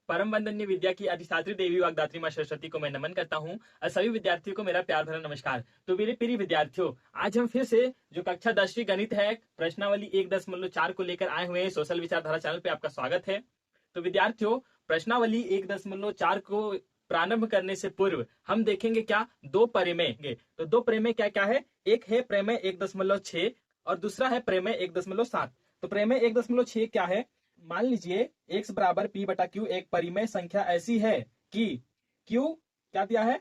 परम वंदनीय विद्या की अधिष्ठात्री देवी वाग्दात्री मां सरस्वती को मैं नमन करता हूं और सभी विद्यार्थियों को मेरा प्यार भरा नमस्कार। तो मेरे प्रिय विद्यार्थियों, आज हम फिर से जो कक्षा 10वीं गणित है प्रश्नावली 1.4 को लेकर आए हुए हैं। सोशल विचारधारा चैनल पे आपका स्वागत है। तो विद्यार्थियों, प्रश्नावली 1.4 को प्रारंभ करने से पूर्व हम देखेंगे क्या दो प्रमेय। तो दो प्रमेय क्या क्या है? एक है प्रमेय 1.6 और दूसरा है प्रमेय 1.7। तो प्रमेय 1.6 क्या है? मान लीजिए x बराबर p बटा q एक परिमेय संख्या ऐसी है कि q क्या दिया है?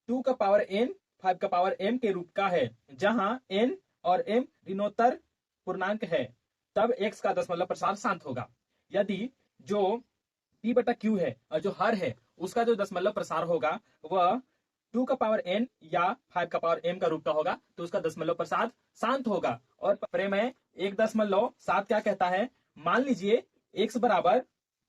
2 का पावर n 5 का पावर m के रूप का है, जहां n और m ऋणोत्तर पूर्णांक है, तब x का दशमलव प्रसार शांत होगा। यदि जो p बटा q है और जो हर है उसका जो दशमलव प्रसार होगा वह 2 का पावर n या 5 का पावर m का रूप का होगा, तो उसका दशमलव प्रसार शांत होगा। और प्रमेय 1.7 क्या कहता है? मान लीजिए x बराबर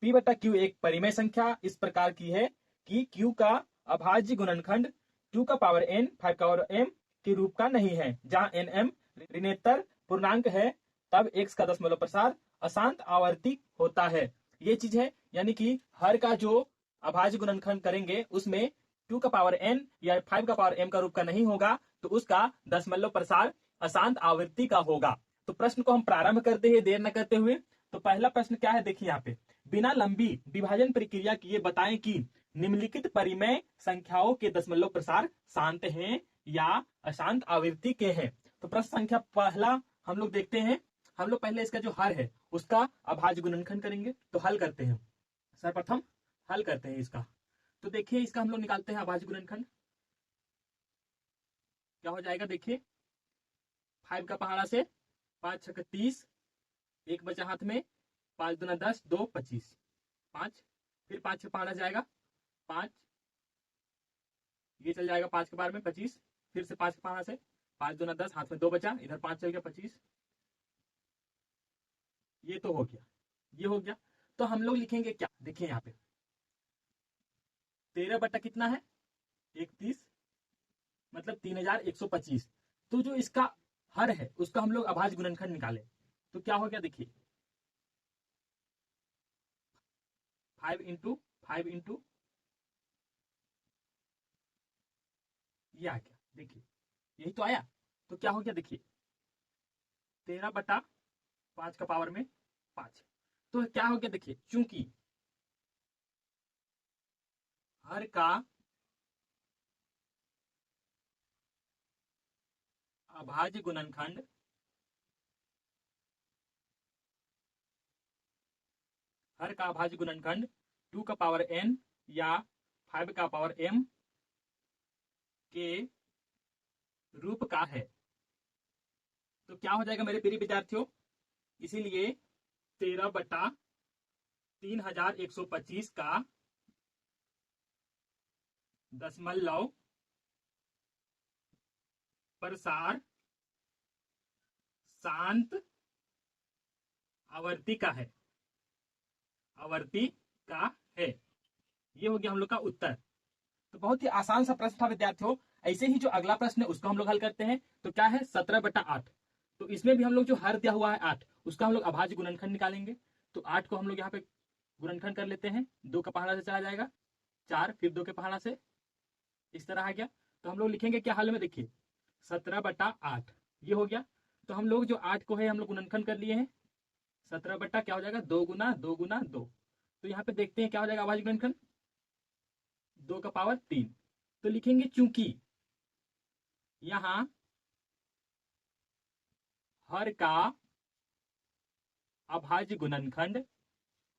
p बटा q एक परिमेय संख्या इस प्रकार की है कि q का अभाज्य गुणनखंड 2 का पावर n 5 का पावर m के रूप का नहीं है, जहां nm ऋणोत्तर पूर्णांक है, तब x का दशमलव प्रसार अशांत आवर्ती होता है। ये चीज है, यानी कि हर का जो अभाज्य गुणनखंड करेंगे उसमें 2 का पावर n या 5 का पावर m का रूप का नहीं होगा, तो उसका दशमलव प्रसार अशांत आवृत्ति का होगा। तो प्रश्न को हम प्रारंभ करते हैं देर न करते हुए। तो पहला प्रश्न क्या है? देखिए यहाँ पे, बिना लंबी विभाजन प्रक्रिया किए बताएं कि निम्नलिखित परिमेय संख्याओं के दशमलव प्रसार शांत हैं या अशांत आवृत्ति के हैं। तो प्रश्न संख्या पहला हम लोग देखते हैं। हम लोग पहले इसका जो हर है उसका अभाज्य गुणनखंड करेंगे। तो हल करते हैं, सर्वप्रथम हल करते हैं इसका। तो देखिए इसका हम लोग निकालते हैं अभाज्य गुणनखंड। क्या हो जाएगा? देखिए 5 का पहाड़ा से 5 6 30, एक बचा हाथ में, 5 दूना 10, 2 25, 5, फिर 5 से पहाड़ा जाएगा 5, ये चल जाएगा 5 के बार में 25, फिर से 5 के पहाड़ा से 5 दूना 10, हाथ में 2 बचा, इधर 5 चल गया 25। ये तो हो गया, ये हो गया। तो हम लोग लिखेंगे क्या? देखिए यहाँ पे 13 बटा कितना है? 31, मतलब 3125। तो जो इसका हर है उसका हम लोग अभाज्य गुणनखंड निकाले तो क्या हो गया? देखिए 5 इंटू 5 इंटू ये आ गया। देखिए यही तो आया। तो क्या हो गया? देखिए 13 बटा 5 का पावर में 5। तो क्या हो गया? देखिए चूंकि हर का अभाज्य गुणनखंड हर का अभाज्य गुणनखंड 2 का पावर n या 5 का पावर m के रूप का है, तो क्या हो जाएगा मेरे प्रिय विद्यार्थियों? इसीलिए 13 बटा 3125 का दशमलव प्रसार शांत आवर्ती का है, आवर्ती का है। ये हो गया हम लोग का उत्तर। तो बहुत ही आसान सा प्रश्न था विद्यार्थियों। ऐसे ही जो अगला प्रश्न है उसको हम लोग हल करते हैं। तो क्या है? 17 बटा 8। तो इसमें भी हम लोग जो हर दिया हुआ है 8, उसका हम लोग अभाज्य गुणनखंड निकालेंगे। तो 8 को हम लोग यहाँ पे गुणनखंड कर लेते हैं। 2 का पहाड़ा से चला जाएगा 4, फिर 2 के पहाड़ा से इस तरह आ गया। तो हम लोग लिखेंगे क्या हल में? देखिए 17 बटा 8 ये हो गया। तो हम लोग जो 8 को है हम लोग गुणनखंड कर लिए हैं। 17 बटा क्या हो जाएगा? 2 गुना 2 गुना 2। तो यहाँ पे देखते हैं क्या हो जाएगा अभाज्य गुणनखंड, 2 का पावर 3। तो लिखेंगे चूंकि यहां हर का अभाज्य गुणनखंड,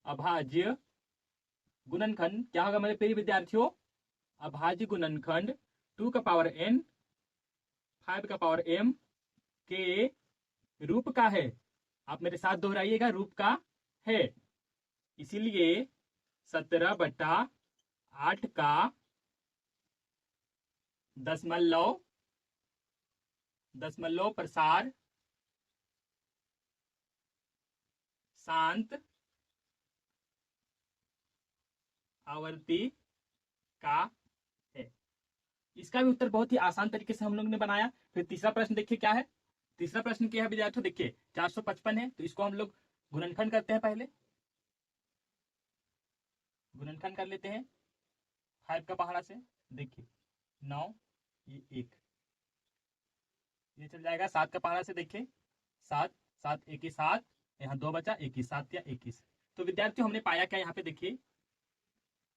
अभाज्य गुणनखंड क्या होगा मेरे प्रिय विद्यार्थियों? अभाज्य गुणनखंड 2 का पावर n 5 का पावर m के रूप का है। आप मेरे साथ दोहराइएगा, रूप का है। इसीलिए 17 बटा 8 का दशमलव प्रसार शांत आवर्ती का है। इसका भी उत्तर बहुत ही आसान तरीके से हम लोग ने बनाया। फिर तीसरा प्रश्न देखिए क्या है। तीसरा प्रश्न क्या है विद्यार्थियों? देखिए 455 है, तो इसको हम लोग गुणनखंड करते हैं पहले। गुणनखंड कर लेते हैं 5 का पहाड़ा से। देखिए 9, ये 1, ये चल जाएगा 7 का पहाड़ा से। देखिए 7, 7 1 7, यहाँ 2 बचा, 21, 7 या 21। तो विद्यार्थियों हमने पाया क्या यहाँ पे? देखिए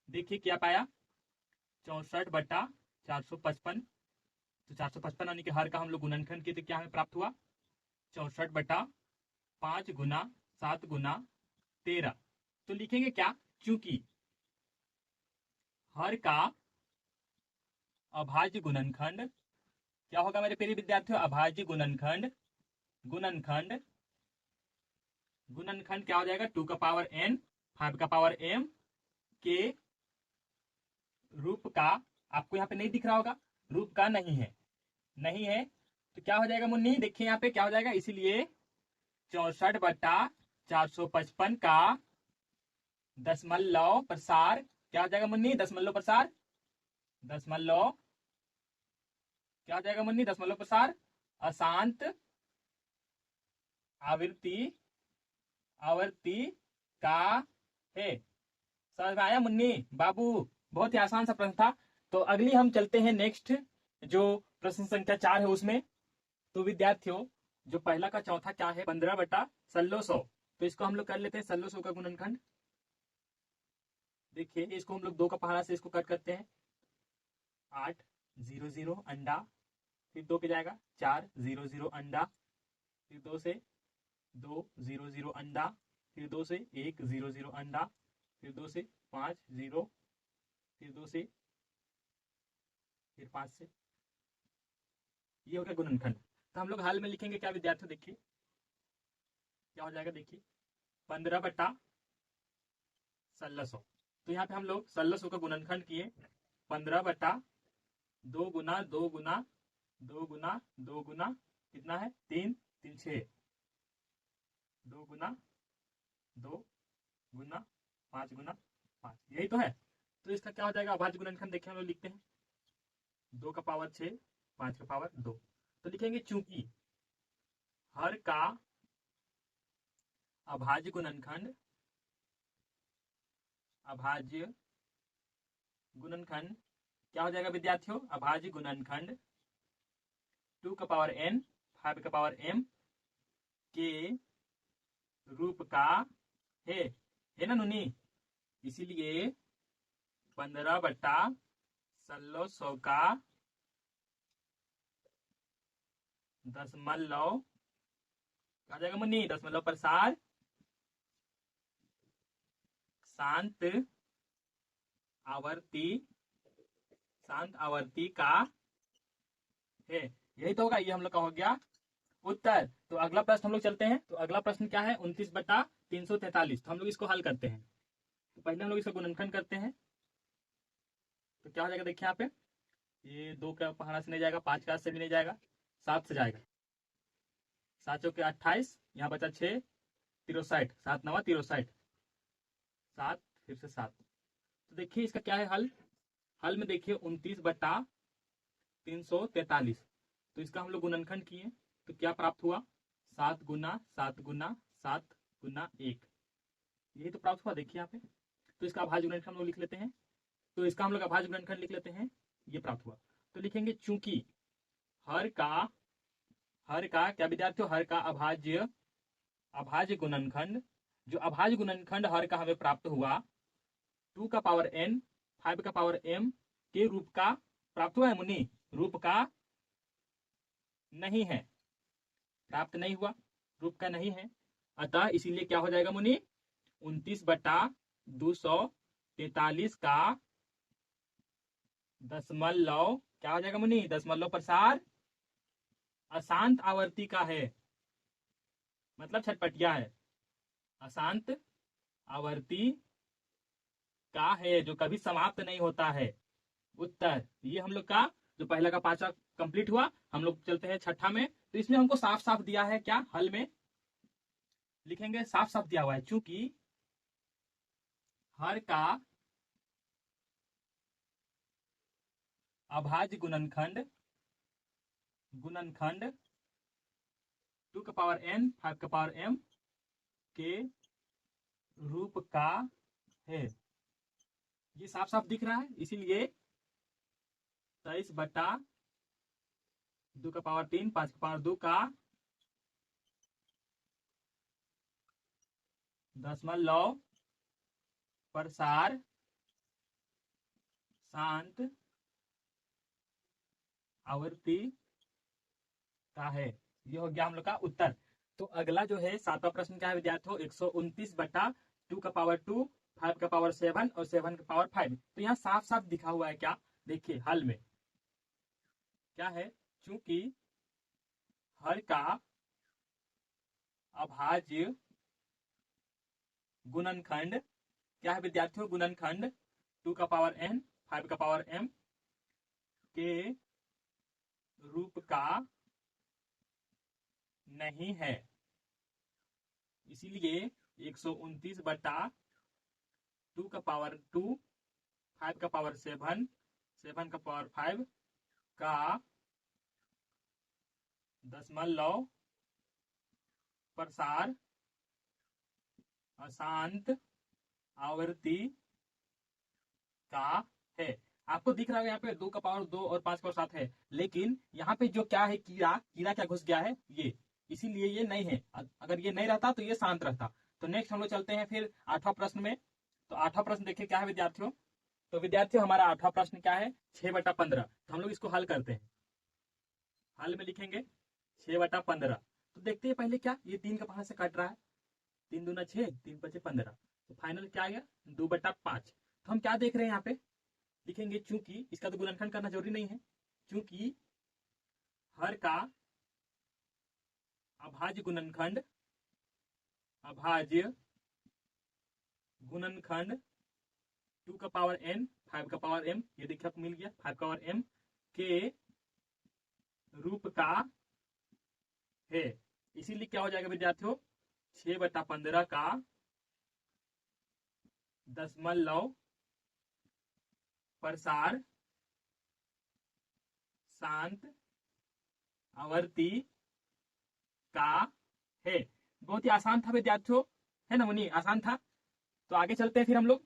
देखिए क्या पाया? 64/455। तो 455 यानी कि हर का हम लोग गुणनखंड किए तो क्या हमें प्राप्त हुआ? 64/5 गुना 7 गुना 13। तो लिखेंगे क्या? चूंकि हर का अभाज्य गुणनखंड क्या होगा मेरे प्रिय विद्यार्थियों? अभाज्य गुणनखंड, गुणनखंड गुणनखंड क्या हो जाएगा? 2 का पावर n 5 का पावर m के रूप का, आपको यहाँ पे नहीं दिख रहा होगा, रूप का नहीं है, नहीं है तो क्या हो जाएगा मुन्नी? देखिए यहाँ पे क्या हो जाएगा, इसीलिए 64/455 का दशमलव प्रसार क्या हो जाएगा मुन्नी? दशमलव प्रसार, दशमलव क्या हो जाएगा मुन्नी? दशमलव प्रसार अशांत आवृत्ति, आवृत्ति का है। समझ में आया मुन्नी बाबू? बहुत ही आसान सा प्रश्न था। तो अगली हम चलते हैं नेक्स्ट, जो प्रश्न संख्या 4 है उसमें। तो विद्यार्थियों जो पहला का चौथा क्या है? 15/1600। तो इसको हम लोग कर लेते हैं 1600 का गुणनखंड। देखिए इसको हम लोग 2 का पहाड़ा से इसको कट करते हैं। 8 0 0 अंडा, फिर 2 पे जाएगा 4 0 0 अंडा, फिर 2 से 2 0 0 अंडा, फिर 2 से 1 0 0 अंडा, फिर 2 से 5 0, फिर 2 से, फिर 5 से। ये हो गया गुणनखंड। तो हम लोग हाल में लिखेंगे क्या विद्यार्थियों? देखिए क्या हो जाएगा। देखिए 15/1600। तो यहाँ पे हम लोग 1600 का गुणनखंड किए। 15/2 गुना 2 गुना 2 गुना 2 गुना कितना है? 3 3 6, 2 गुना 2 गुना 5 गुना 5, यही तो है। तो इसका क्या हो जाएगा? अभाज्य गुणनखंड देखिए हम लोग लिखते हैं 2 का पावर 6 5 का पावर 2। तो लिखेंगे चूंकि हर का अभाज्य गुणनखंड, अभाज्य गुणनखंड क्या हो जाएगा विद्यार्थियों? अभाज्य गुणनखंड 2 का पावर n 5 का पावर m के रूप का है ना नुनी? इसीलिए 15/1600 का दशमलव क्या हो जाएगा मुन्नी? दशमलव प्रसार शांत आवर्ती, शांत आवर्ती का है। यही तो होगा, ये हम लोग का हो गया उत्तर। तो अगला प्रश्न हम लोग चलते हैं। तो अगला प्रश्न क्या है? 29/343। तो हम लोग इसको हल करते हैं। तो पहले हम लोग इसका गुणनखंड करते हैं। तो क्या हो जाएगा? देखिए यहाँ पे ये 2 का पहाड़ा से नहीं जाएगा, 5 का से भी नहीं जाएगा, 7 से जाएगा। 7 चौके 28, यहाँ बचा 6 63, 7 9 63, 7 फिर से 7। तो देखिए इसका क्या है हल? हल में देखिए 29/343। तो इसका हम लोग गुणनखंड किए तो क्या प्राप्त हुआ? 7 गुना 7 गुना 7 गुना 1, यही तो प्राप्त हुआ। देखिए यहाँ पे तो इसका अभाज्य गुणनखंड हम लोग लिख लेते हैं। तो इसका हम लोग अभाज्य गुणनखंड लिख लेते हैं, ये प्राप्त हुआ। तो लिखेंगे चूंकि हर का क्या विद्यार्थियों? हर का अभाज्य, अभाज्य गुणनखंड, जो अभाज्य गुणनखंड हर का हमें प्राप्त हुआ 2 का पावर n 5 का पावर m के रूप का प्राप्त हुआ है मुनि, रूप का नहीं है, प्राप्त नहीं हुआ, रूप का नहीं है। अतः इसीलिए क्या हो जाएगा मुनि? 29/243 का दशमलव क्या हो जाएगा मुनि? दशमलव प्रसार अशांत आवर्ती का है, मतलब छटपटिया है, अशांत आवर्ती का है, जो कभी समाप्त नहीं होता है। उत्तर ये हम लोग का जो पहला का 5वां कंप्लीट हुआ। हम लोग चलते हैं छठा में। तो इसमें हमको साफ साफ दिया है क्या? हल में लिखेंगे साफ साफ दिया हुआ है चूंकि हर का अभाज्य गुणनखंड, गुणनखंड 2 का पावर n 5 का पावर m के रूप का है। ये साफ साफ दिख रहा है, इसीलिए 23/2 का पावर 3 5 का पावर 2 का दशमलव प्रसार शांत आवृत्ति का है। ये हो गया हम लोग का उत्तर। तो अगला जो है 7वां प्रश्न क्या है विद्यार्थियों, 129/2 का पावर 2 5 का पावर 7 और 7 का पावर 5। तो यहाँ साफ साफ दिखा हुआ है क्या, देखिए हल में क्या है, चूंकि हर का अभाज्य गुणनखंड क्या है विद्यार्थियों, गुणनखंड 2 का पावर n 5 का पावर m के रूप का नहीं है। इसीलिए 129/2 का पावर 2 5 का पावर 7 7 का पावर 5 का दशमलव प्रसार अशांत आवृत्ति का है। आपको दिख रहा है यहाँ पे 2 का पावर 2 और 5 का पावर 7 है, लेकिन यहाँ पे जो क्या है, कीड़ा कीड़ा क्या घुस गया है, ये, इसीलिए ये नहीं है। अगर ये नहीं रहता तो ये शांत रहता। तो नेक्स्ट हम लोग चलते हैं फिर 8वां प्रश्न में। तो 8वां प्रश्न देखिए क्या है विद्यार्थियों। तो विद्यार्थियों हमारा 8वां प्रश्न क्या है, 6/15। तो हम लोग इसको हल करते हैं। हल में लिखेंगे 6/15। तो देखते हैं पहले क्या, ये 3 का पहाड़ से कट रहा है, 3 दूना 6 3 5 15। तो फाइनल क्या आ गया 2/5। तो हम क्या देख रहे हैं यहाँ पे, लिखेंगे चूंकि इसका तो गुणनखंड करना जरूरी नहीं है, चूंकि हर का अभाज्य गुणनखंड 2 का पावर n 5 का पावर m, ये देखिए आपको मिल गया 5 का पावर m के रूप का है। इसीलिए क्या हो जाएगा विद्यार्थियों, 6/15 का दशमलव प्रसार शांत आवृत्ति का है। बहुत ही आसान था विद्यार्थियों, है ना मुनि, आसान था। तो आगे चलते हैं फिर हम लोग।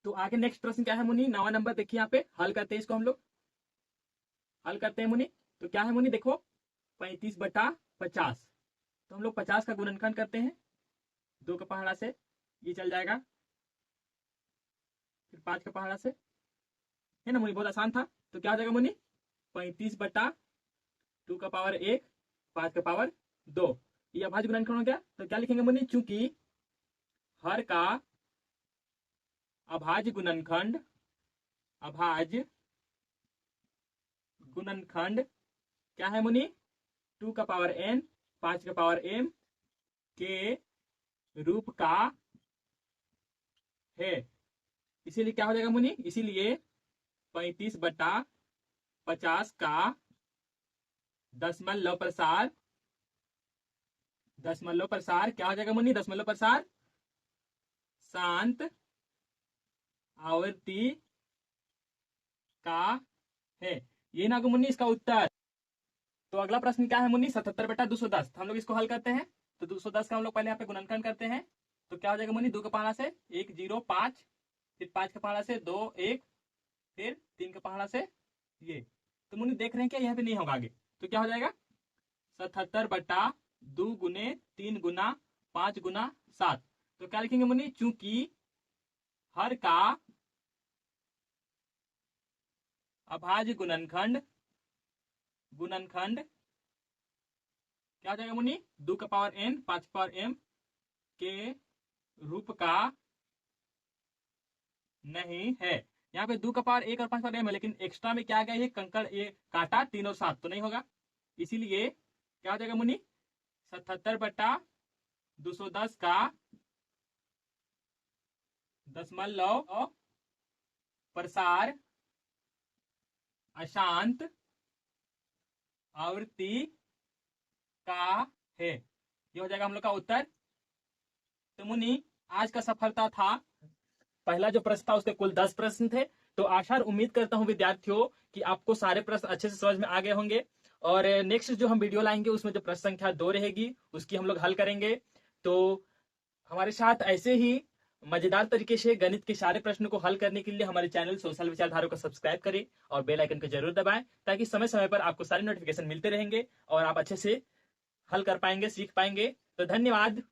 तो आगे नेक्स्ट प्रश्न क्या है मुनि, 9वां नंबर देखिए यहाँ पे, हल करते हैं इसको हम लोग, हल करते हैं मुनि। तो क्या है मुनि, देखो 35/50। तो हम लोग 50 का गुणनखंड करते हैं 2 का पहाड़ा से, ये चल जाएगा, फिर 5 का पहाड़ा से, है ना मुनि, बहुत आसान था। तो क्या हो जाएगा मुनि, 35/2 का पावर 1 5 का पावर 2, ये अभाज्य गुणनखंड हो गया। तो क्या लिखेंगे मुनि, चूंकि हर का अभाज्य गुणनखंड क्या है मुनि, 2 का पावर n 5 का पावर m के रूप का है। इसीलिए क्या हो जाएगा मुनि, इसीलिए 35/50 का दशमलव प्रसार क्या हो जाएगा मुनि, दशमलव प्रसार शांत आवृत्ति का है। ये ना मुनि इसका उत्तर। तो अगला प्रश्न क्या है मुनि, 77/210। हम लोग इसको हल करते हैं। तो 210 का हम लोग पहले यहाँ पे गुणनखंड करते हैं। तो क्या हो जाएगा मुनि, 2 का पहाड़ा से 1 0 5, फिर 5 का पहाड़ा से 2 1, फिर 3 का पहाड़ा से ये। तो मुनि देख रहे हैं क्या, यहाँ पे नहीं होगा आगे। तो क्या हो जाएगा 77/2 गुने 3 गुना 5 गुना 7। तो क्या लिखेंगे मुनि, चूंकि हर का अभाज्य गुणनखंड क्या हो जाएगा मुनि, 2 का पावर n 5 का पावर m के रूप का नहीं है। यहाँ पे 2 का पावर 1 और 5 का पावर m है, लेकिन एक्स्ट्रा में क्या आ गया, ये कंकड़, ये काटा 3 और 7 तो नहीं होगा। इसीलिए क्या हो जाएगा मुनि, 77/210 का दशमलव प्रसार अशांत आवृत्ति का है। ये हो जाएगा हम लोग का उत्तर। तो मुनि आज का सफलता था, पहला जो प्रश्न था उसके कुल 10 प्रश्न थे। तो आशा और उम्मीद करता हूं विद्यार्थियों कि आपको सारे प्रश्न अच्छे से समझ में आ गए होंगे। और नेक्स्ट जो हम वीडियो लाएंगे उसमें जो प्रश्न संख्या 2 रहेगी उसकी हम लोग हल करेंगे। तो हमारे साथ ऐसे ही मजेदार तरीके से गणित के सारे प्रश्नों को हल करने के लिए हमारे चैनल सोशल विचारधारा को सब्सक्राइब करें और बेल आइकन को जरूर दबाएं, ताकि समय समय पर आपको सारे नोटिफिकेशन मिलते रहेंगे और आप अच्छे से हल कर पाएंगे, सीख पाएंगे। तो धन्यवाद।